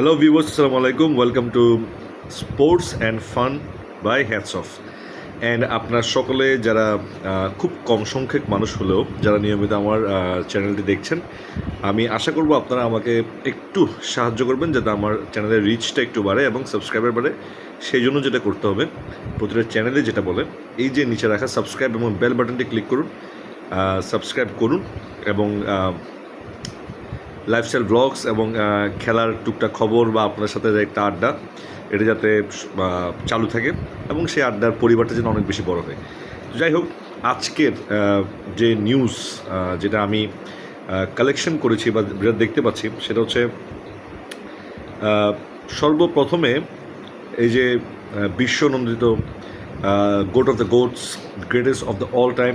Hello viewers, আসসালামু আলাইকুম। Welcome to sports and fun by hats off. And আপনার সকলে যারা খুব কম সংখ্যক মানুষ হলেও যারা নিয়মিত আমার চ্যানেলটি দেখছেন, আমি আশা করব আপনারা আমাকে একটু সাহায্য করবেন যাতে আমার চ্যানেলের রিচটা একটু বাড়ে এবং সাবস্ক্রাইবার বাড়ে। সেই জন্য যেটা করতে হবে, প্রতিটা চ্যানেলে যেটা বলে, এই যে নিচে রাখা সাবস্ক্রাইব এবং বেল বাটনটি ক্লিক করুন, সাবস্ক্রাইব করুন এবং লাইফস্টাইল ব্লগস এবং খেলার টুকটাক খবর বা আপনার সাথে একটা আড্ডা, এটা যাতে চালু থাকে এবং সেই আড্ডার পরিবারটা যেন অনেক বেশি বড় হয়। যাই হোক, আজকের যে নিউজ যেটা আমি কালেকশন করেছি বা যেটা দেখতে পাচ্ছি, সেটা হচ্ছে সর্বপ্রথমে এই যে বিশ্বনন্দিত goat of the goats, greatest of the all time,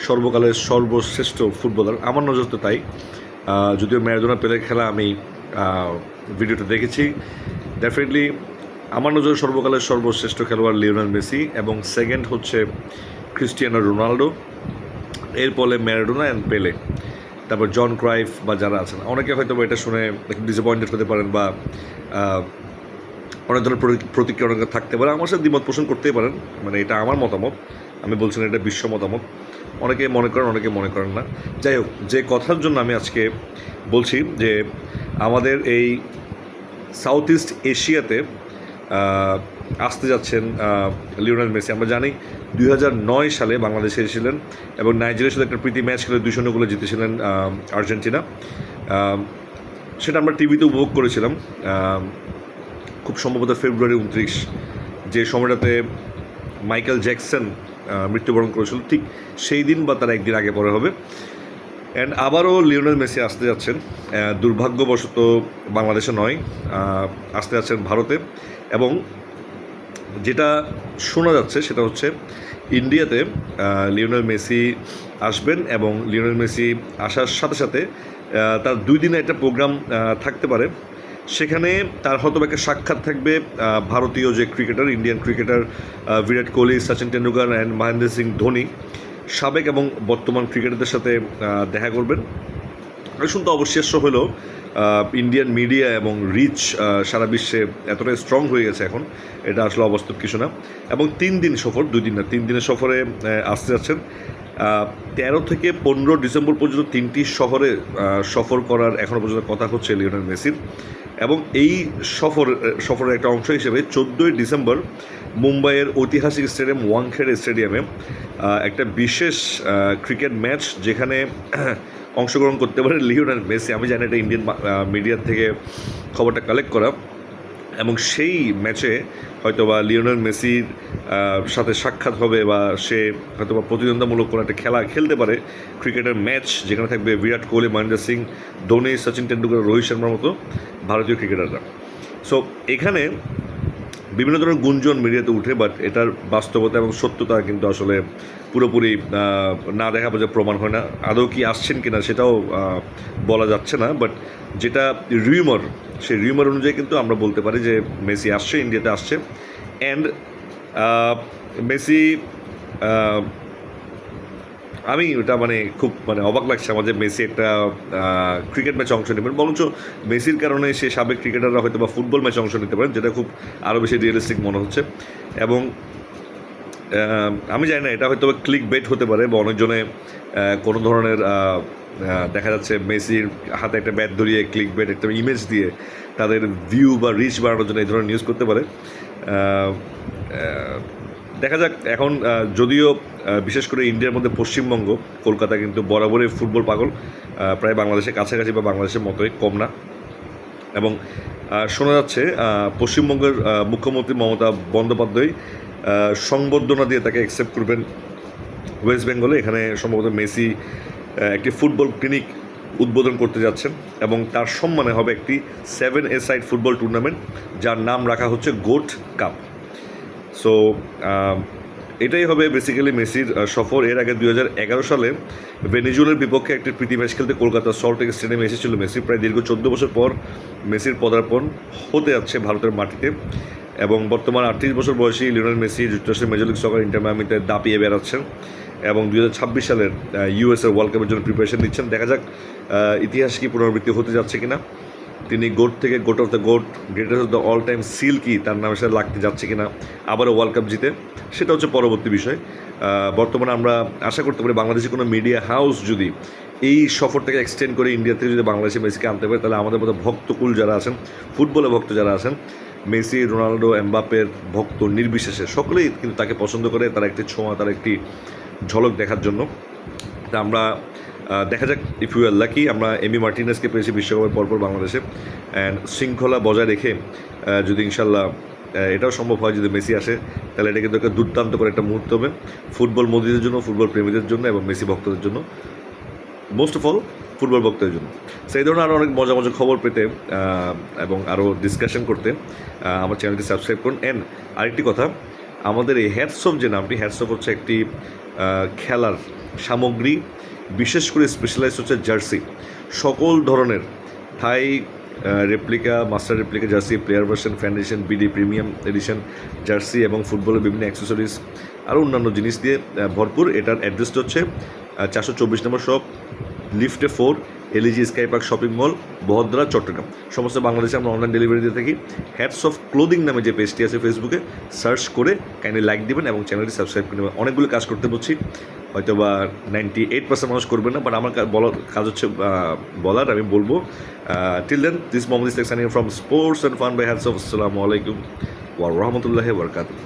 সর্বকালের সর্বশ্রেষ্ঠ ফুটবলার, আমার নজর তো তাই। যদিও ম্যারাডোনা পেলের খেলা আমি ভিডিওটা দেখেছি, ডেফিনেটলি আমার নজরে সর্বকালের সর্বশ্রেষ্ঠ খেলোয়াড় লিওনেল মেসি, এবং সেকেন্ড হচ্ছে ক্রিস্টিয়ানো রোনাল্ডো, এরপরে ম্যারাডোনা অ্যান্ড পেলে, তারপর জন ক্রাইফ বা যারা আছেন। অনেকে হয়তো এটা শুনে একটু ডিসঅ্যাপয়েন্টেড হতে পারেন বা অনেক ধরনের প্রতিক্রিয়া অনেক থাকতে পারে, আমার সাথে দ্বিমত পোষণ করতেই পারেন। মানে এটা আমার মতামত, আমি বলছি না এটা বিশ্ব মতামত। অনেকে মনে করেন, অনেকে মনে করেন না। যাই হোক, যে কথার জন্য আমি আজকে বলছি যে আমাদের এই সাউথ ইস্ট এশিয়াতে আসতে যাচ্ছেন লিওনেল মেসি। আমরা জানি 2009 সালে বাংলাদেশে এসেছিলেন এবং নাইজেরিয়ার সাথে একটা প্রীতি ম্যাচ খেলে 2-0 গোলে জিতেছিলেন আর্জেন্টিনা। সেটা আমরা টিভিতে উপভোগ করেছিলাম, খুব সম্ভবত ফেব্রুয়ারি 29, যে সময়টাতে মাইকেল জ্যাকসন মৃত্যুবরণ করেছিল, ঠিক সেই দিন বা তার একদিন আগে পরে হবে। অ্যান্ড আবারও লিওনেল মেসি আসতে যাচ্ছেন, দুর্ভাগ্যবশত বাংলাদেশে নয়, আসতে যাচ্ছেন ভারতে। এবং যেটা শোনা যাচ্ছে সেটা হচ্ছে ইন্ডিয়াতে লিওনেল মেসি আসবেন, এবং লিওনেল মেসি আসার সাথে সাথে তার 2 দিনের একটা প্রোগ্রাম থাকতে পারে। সেখানে তার হয়তো একটা সাক্ষাৎ থাকবে ভারতীয় যে cricketer, Indian cricketer Virat Kohli, Sachin Tendulkar and Mahendra Singh Dhoni, সাবেক এবং বর্তমান ক্রিকেটারদের সাথে দেখা করবেন। শুনতে অবশ্যই হলেও ইন্ডিয়ান মিডিয়া এবং রিচ সারা বিশ্বে এতটাই স্ট্রং হয়ে গেছে এখন, এটা আসলে অবাস্তব কিছু না। এবং 3 দিন সফর, 2 দিন না, 3 দিনের সফরে আসতে যাচ্ছেন। 13 থেকে 15 ডিসেম্বর পর্যন্ত 3টি শহরে সফর করার এখনও পর্যন্ত কথা হচ্ছে লিওনেল মেসির। এবং এই সফরের একটা অংশ হিসেবে 14ই ডিসেম্বর মুম্বাইয়ের ঐতিহাসিক স্টেডিয়াম ওয়াংখেড়ে স্টেডিয়ামে একটা বিশেষ ক্রিকেট ম্যাচ, যেখানে অংশগ্রহণ করতে পারে লিওনেল মেসি। আমি জানি এটা ইন্ডিয়ান মিডিয়ার থেকে খবরটা কালেক্ট করা, এবং সেই ম্যাচে হয়তোবা লিওনেল মেসির সাথে সাক্ষাৎ হবে বা সে হয়তোবা প্রতিদ্বন্দ্বিতামূলক কোনো একটা খেলা খেলতে পারে, ক্রিকেটের ম্যাচ, যেখানে থাকবে বিরাট কোহলি, মহেন্দ্র সিং ধোনি, সচিন টেন্ডুলকার, রোহিত শর্মার মতো ভারতীয় ক্রিকেটাররা। সো এখানে বিভিন্ন ধরনের গুঞ্জন মিডিয়াতে উঠে, বাট এটার বাস্তবতা এবং সত্যতা কিন্তু আসলে পুরোপুরি না দেখা পর্যন্ত প্রমাণ হয় না। আদৌ কি আসছেন কিনা সেটাও বলা যাচ্ছে না, বাট যেটা রিউমার, সেই রিউমার অনুযায়ী কিন্তু আমরা বলতে পারি যে মেসি আসছে, ইন্ডিয়াতে আসছে। অ্যান্ড মেসি, আমি এটা খুব অবাক লাগছে আমার যে মেসি একটা ক্রিকেট ম্যাচে অংশ নেবেন, বরঞ্চ মেসির কারণে সে সাবেক ক্রিকেটাররা হয়তো বা ফুটবল ম্যাচে অংশ নিতে পারেন, যেটা খুব আরও বেশি রিয়েলিস্টিক মনে হচ্ছে। এবং আমি জানি না, এটা হয়তো ক্লিক বেট হতে পারে, বা অনেকজনে কোনো ধরনের দেখা যাচ্ছে মেসির হাতে একটা ব্যাট ধরিয়ে ক্লিক বেট একটা ইমেজ দিয়ে তাদের ভিউ বা রিচ বাড়ানোর জন্য এই ধরনের নিউজ করতে পারে। দেখা যাক। এখন যদিও বিশেষ করে ইন্ডিয়ার মধ্যে পশ্চিমবঙ্গ, কলকাতা কিন্তু বরাবরই ফুটবল পাগল, প্রায় বাংলাদেশের কাছাকাছি বা বাংলাদেশের মতোই, কম না। এবং শোনা যাচ্ছে পশ্চিমবঙ্গের মুখ্যমন্ত্রী মমতা বন্দ্যোপাধ্যায় সংবর্ধনা দিয়ে তাকে অ্যাকসেপ্ট করবেন ওয়েস্ট বেঙ্গলে। এখানে সম্ভবত মেসি একটি ফুটবল ক্লিনিক উদ্বোধন করতে যাচ্ছেন, এবং তার সম্মানে হবে একটি 7-a-সাইড ফুটবল টুর্নামেন্ট, যার নাম রাখা হচ্ছে গোট কাপ। সো এটাই হবে বেসিক্যালি মেসির সফর। এর আগে 2011 সালে ভেনেজুয়েলার বিপক্ষে একটি প্রীতি ম্যাচ খেলতে কলকাতার সল্টলেক স্টেডিয়ামে এসেছিল মেসি। প্রায় দীর্ঘ 14 বছর পর মেসির পদার্পণ হতে যাচ্ছে ভারতের মাটিতে, এবং বর্তমান 38 বছর বয়সী লিওনেল মেসি যুক্তরাষ্ট্রের মেজর লিগ সকার ইন্টার মায়ামিতে দাপিয়ে বেড়াচ্ছেন, এবং 2026 সালের ইউএসএর ওয়ার্ল্ড কাপের জন্য প্রিপারেশন নিচ্ছেন। দেখা যাক ইতিহাস কি পুনরাবৃত্তি হতে যাচ্ছে কিনা। তিনি গোট থেকে goat of the goat, greater of the all time seal কি তার নামের সাথে লাগতে যাচ্ছে কিনা আবারও ওয়ার্ল্ড কাপ জিতে, সেটা হচ্ছে পরবর্তী বিষয়। বর্তমানে আমরা আশা করতে পারি বাংলাদেশি কোনো মিডিয়া হাউস যদি এই সফরটাকে এক্সটেন্ড করে ইন্ডিয়া থেকে যদি বাংলাদেশে মেসিকে আনতে পারে, তাহলে আমাদের মতো ভক্তকুল যারা আছেন, ফুটবলের ভক্ত যারা আছেন, মেসি, রোনাল্ডো, এমবাপ্পের ভক্ত নির্বিশেষে সকলেই কিন্তু তাকে পছন্দ করে, তার একটি ছোঁয়া, তার একটি ঝলক দেখার জন্য। তা আমরা দেখা যাক, ইফ ইউ আর লাকি আমরা এমি মার্টিনেসকে পেয়েছি বিশ্বকাপের পরপর বাংলাদেশে, অ্যান্ড শৃঙ্খলা বজায় রেখে যদি ইনশাল্লাহ এটাও সম্ভব হয় যদি মেসি আসে, তাহলে এটা কিন্তু একটা দুর্দান্ত করে একটা মুহূর্ত হবে ফুটবল মদিদের জন্য, ফুটবল প্রেমীদের জন্য এবং মেসি ভক্তদের জন্য, মোস্ট অফ অল ফুটবল ভক্তদের জন্য। সেই ধরনের আরও অনেক মজা মজা খবর পেতে এবং আরও ডিসকাশন করতে আমার চ্যানেলটি সাবস্ক্রাইব করুন। অ্যান্ড আরেকটি কথা, আমাদের এই হ্যাটসঅফ যে নামটি, হ্যাটসঅফ হচ্ছে একটি খেলার সামগ্রী, বিশেষ করে স্পেশালাইজ হচ্ছে জার্সি, সকল ধরনের Thai replica, master replica jersey, player version, fan edition, BD premium edition jersey এবং ফুটবলের বিভিন্ন অ্যাক্সেসরিজ আরও অন্যান্য জিনিস দিয়ে ভরপুর। এটার অ্যাড্রেসটা হচ্ছে 424 নম্বর শপ, লিফটে 4, LEG sky park shopping mall, বহদ্রা, চট্টগ্রাম। সমস্ত বাংলাদেশে আমরা অনলাইন ডেলিভারি দিয়ে থাকি। হ্যাটস অফ ক্লোদিং নামে যে পেজটি আছে ফেসবুকে, সার্চ করে কাইন্ডলি লাইক দেবেন এবং চ্যানেলটি সাবস্ক্রাইব করে নেবেন। অনেকগুলো কাজ করতে বলছি, হয়তো বা 98% মানুষ করবে না, বাট আমার বলার কাজ হচ্ছে বলার, আমি বলবো। Till then, this Mohammad Islak signing from sports and fun by hats off. আসসালামু আলাইকুম ওয়া রাহমাতুল্লাহি ওয়া বারাকাতুহু।